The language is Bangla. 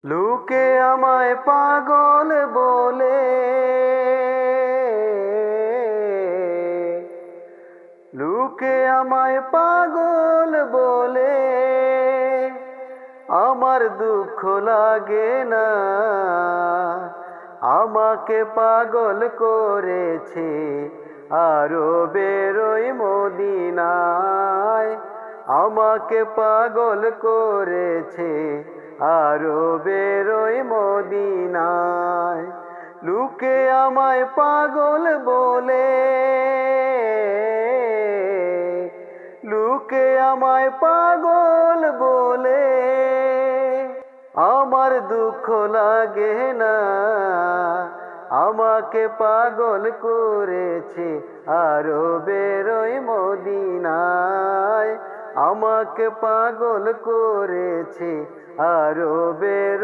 লোকে আমায় পাগল বলে, লোকে আমায় পাগল বলে, আমার দুঃখ লাগে না। আমাকে পাগল করেছে আরো বেরোই মদিনায়। আমাকে পাগল করেছে আরো বেরোই মদিনায়। লোকে আমায় পাগল বলে, লোকে আমায় পাগল বলে, আমার দুঃখ লাগে না। আমাকে পাগল করেছে আরো বেরোই মদিনায়। আমাকে পাগল করেছে আরো বেরোই